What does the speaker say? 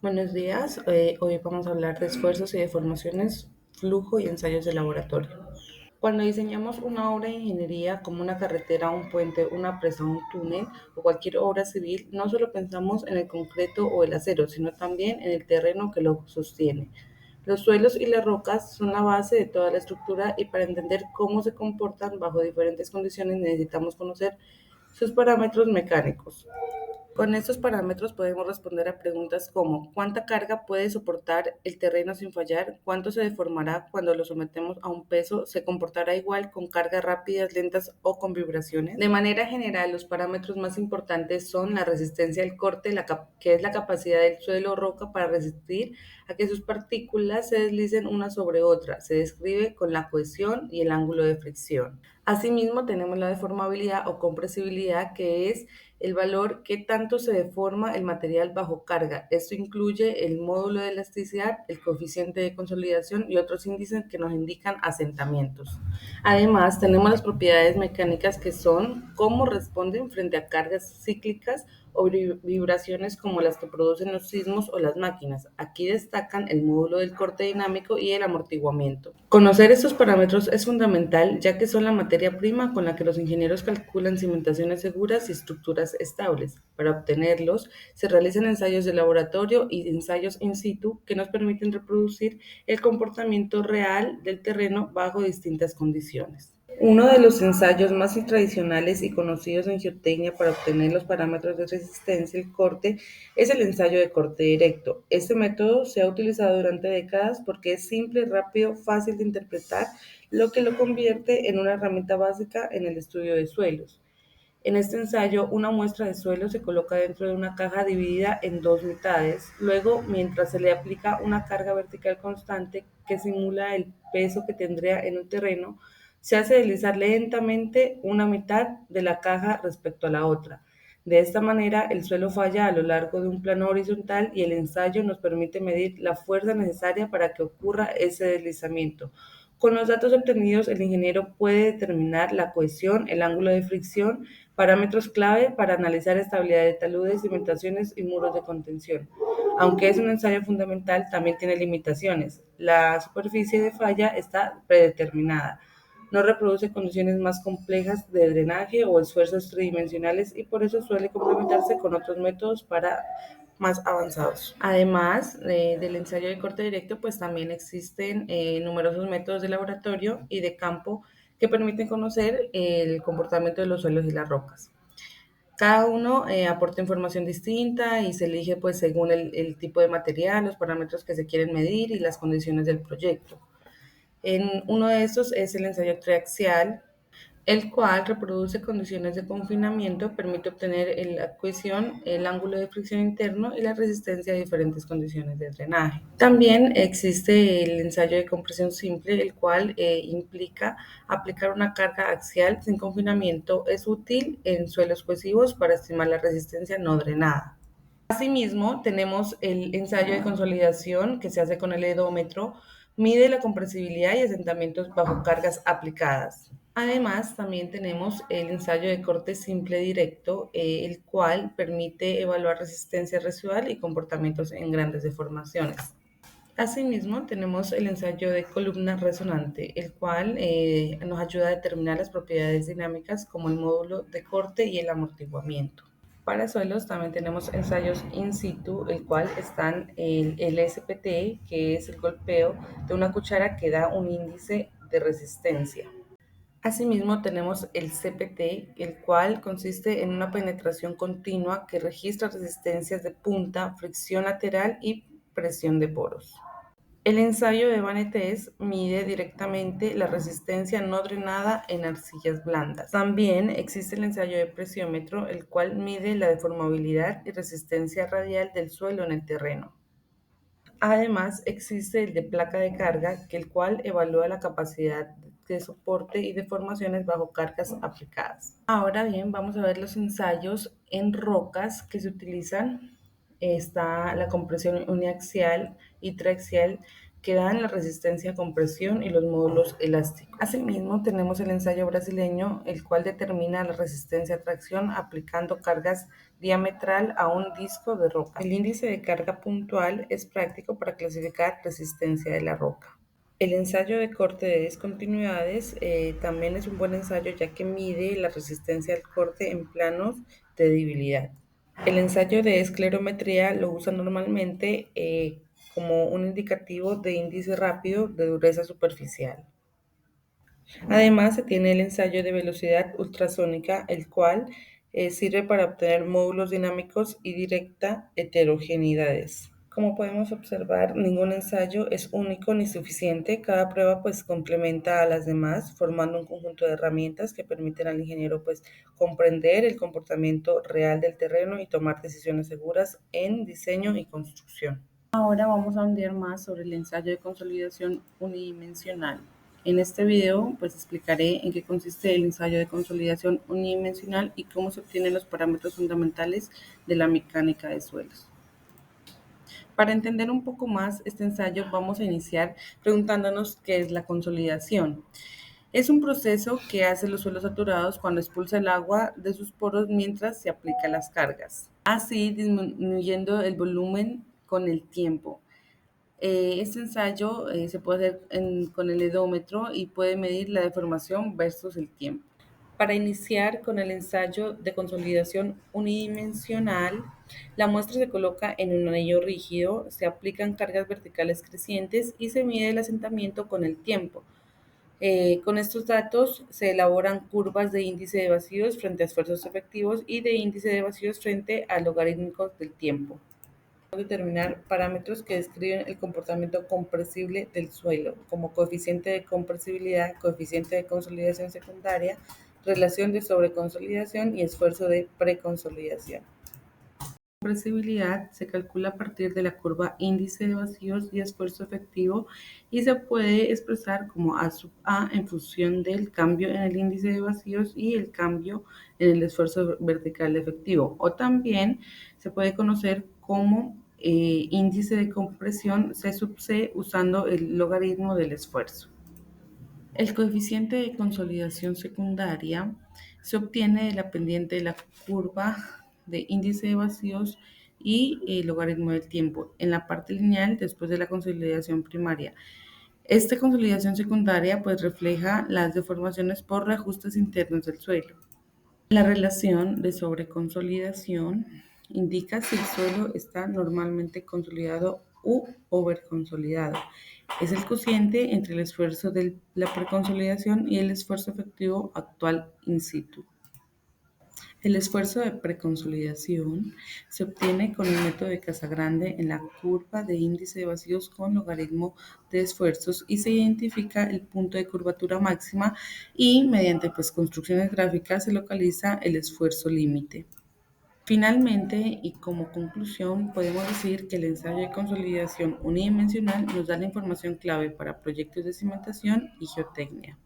Buenos días. Hoy vamos a hablar de esfuerzos y deformaciones, flujo y ensayos de laboratorio. Cuando diseñamos una obra de ingeniería como una carretera, un puente, una presa, un túnel o cualquier obra civil, no solo pensamos en el concreto o el acero, sino también en el terreno que lo sostiene. Los suelos y las rocas son la base de toda la estructura y para entender cómo se comportan bajo diferentes condiciones necesitamos conocer sus parámetros mecánicos. Con estos parámetros podemos responder a preguntas como ¿cuánta carga puede soportar el terreno sin fallar? ¿Cuánto se deformará cuando lo sometemos a un peso? ¿Se comportará igual con cargas rápidas, lentas o con vibraciones? De manera general, los parámetros más importantes son la resistencia al corte, que es la capacidad del suelo o roca para resistir a que sus partículas se deslicen una sobre otra. Se describe con la cohesión y el ángulo de fricción. Asimismo, tenemos la deformabilidad o compresibilidad, que es el valor que tanto se deforma el material bajo carga. Esto incluye el módulo de elasticidad, el coeficiente de consolidación y otros índices que nos indican asentamientos. Además, tenemos las propiedades mecánicas, que son cómo responden frente a cargas cíclicas o vibraciones como las que producen los sismos o las máquinas. Aquí destacan el módulo del corte dinámico y el amortiguamiento. Conocer estos parámetros es fundamental, ya que son la materia prima con la que los ingenieros calculan cimentaciones seguras y estructuras estables. Para obtenerlos, se realizan ensayos de laboratorio y ensayos in situ que nos permiten reproducir el comportamiento real del terreno bajo distintas condiciones. Uno de los ensayos más tradicionales y conocidos en geotecnia para obtener los parámetros de resistencia al corte es el ensayo de corte directo. Este método se ha utilizado durante décadas porque es simple, rápido, fácil de interpretar, lo que lo convierte en una herramienta básica en el estudio de suelos. En este ensayo, una muestra de suelo se coloca dentro de una caja dividida en dos mitades. Luego, mientras se le aplica una carga vertical constante que simula el peso que tendría en un terreno, se hace deslizar lentamente una mitad de la caja respecto a la otra. De esta manera, el suelo falla a lo largo de un plano horizontal y el ensayo nos permite medir la fuerza necesaria para que ocurra ese deslizamiento. Con los datos obtenidos, el ingeniero puede determinar la cohesión, el ángulo de fricción, parámetros clave para analizar estabilidad de taludes, cimentaciones y muros de contención. Aunque es un ensayo fundamental, también tiene limitaciones. La superficie de falla está predeterminada. No reproduce condiciones más complejas de drenaje o esfuerzos tridimensionales y por eso suele complementarse con otros métodos para más avanzados. Además del ensayo de corte directo, pues también existen numerosos métodos de laboratorio y de campo que permiten conocer el comportamiento de los suelos y las rocas. Cada uno aporta información distinta y se elige pues según el tipo de material, los parámetros que se quieren medir y las condiciones del proyecto. En uno de estos es el ensayo triaxial, el cual reproduce condiciones de confinamiento, permite obtener la cohesión, el ángulo de fricción interno y la resistencia a diferentes condiciones de drenaje. También existe el ensayo de compresión simple, el cual implica aplicar una carga axial sin confinamiento. Es útil en suelos cohesivos para estimar la resistencia no drenada. Asimismo, tenemos el ensayo de consolidación que se hace con el edómetro, mide la compresibilidad y asentamientos bajo cargas aplicadas. Además, también tenemos el ensayo de corte simple directo, el cual permite evaluar resistencia residual y comportamientos en grandes deformaciones. Asimismo, tenemos el ensayo de columna resonante, el cual nos ayuda a determinar las propiedades dinámicas como el módulo de corte y el amortiguamiento. Para suelos también tenemos ensayos in situ, el cual están el SPT, que es el golpeo de una cuchara que da un índice de resistencia. Asimismo, tenemos el CPT, el cual consiste en una penetración continua que registra resistencias de punta, fricción lateral y presión de poros. El ensayo de Van Etes mide directamente la resistencia no drenada en arcillas blandas. También existe el ensayo de presiómetro, el cual mide la deformabilidad y resistencia radial del suelo en el terreno. Además, existe el de placa de carga, el cual evalúa la capacidad de soporte y deformaciones bajo cargas aplicadas. Ahora bien, vamos a ver los ensayos en rocas que se utilizan. Está la compresión uniaxial y triaxial, que dan la resistencia a compresión y los módulos elásticos. Asimismo, tenemos el ensayo brasileño, el cual determina la resistencia a tracción aplicando cargas diametral a un disco de roca. El índice de carga puntual es práctico para clasificar resistencia de la roca. El ensayo de corte de discontinuidades también es un buen ensayo ya que mide la resistencia al corte en planos de debilidad. El ensayo de esclerometría lo usa normalmente como un indicativo de índice rápido de dureza superficial. Además, se tiene el ensayo de velocidad ultrasónica, el cual sirve para obtener módulos dinámicos y directa heterogeneidades. Como podemos observar, ningún ensayo es único ni suficiente. Cada prueba pues complementa a las demás, formando un conjunto de herramientas que permiten al ingeniero pues comprender el comportamiento real del terreno y tomar decisiones seguras en diseño y construcción. Ahora vamos a ondear más sobre el ensayo de consolidación unidimensional. En este video pues explicaré en qué consiste el ensayo de consolidación unidimensional y cómo se obtienen los parámetros fundamentales de la mecánica de suelos. Para entender un poco más este ensayo, vamos a iniciar preguntándonos qué es la consolidación. Es un proceso que hace los suelos saturados cuando expulsa el agua de sus poros mientras se aplican las cargas, así disminuyendo el volumen con el tiempo. Este ensayo se puede hacer con el edómetro y puede medir la deformación versus el tiempo. Para iniciar con el ensayo de consolidación unidimensional, la muestra se coloca en un anillo rígido, se aplican cargas verticales crecientes y se mide el asentamiento con el tiempo. Con estos datos se elaboran curvas de índice de vacíos frente a esfuerzos efectivos y de índice de vacíos frente a logarítmicos del tiempo. Determinar parámetros que describen el comportamiento compresible del suelo, como coeficiente de compresibilidad, coeficiente de consolidación secundaria, relación de sobreconsolidación y esfuerzo de preconsolidación. La compresibilidad se calcula a partir de la curva índice de vacíos y esfuerzo efectivo y se puede expresar como A sub A en función del cambio en el índice de vacíos y el cambio en el esfuerzo vertical efectivo, o también se puede conocer como índice de compresión C sub C usando el logaritmo del esfuerzo. El coeficiente de consolidación secundaria se obtiene de la pendiente de la curva de índice de vacíos y el logaritmo del tiempo en la parte lineal después de la consolidación primaria. Esta consolidación secundaria pues refleja las deformaciones por reajustes internos del suelo. La relación de sobreconsolidación indica si el suelo está normalmente consolidado u overconsolidado. Es el cociente entre el esfuerzo de la preconsolidación y el esfuerzo efectivo actual in situ. El esfuerzo de preconsolidación se obtiene con el método de Casagrande en la curva de índice de vacíos con logaritmo de esfuerzos y se identifica el punto de curvatura máxima y mediante construcciones gráficas se localiza el esfuerzo límite. Finalmente, y como conclusión, podemos decir que el ensayo de consolidación unidimensional nos da la información clave para proyectos de cimentación y geotecnia.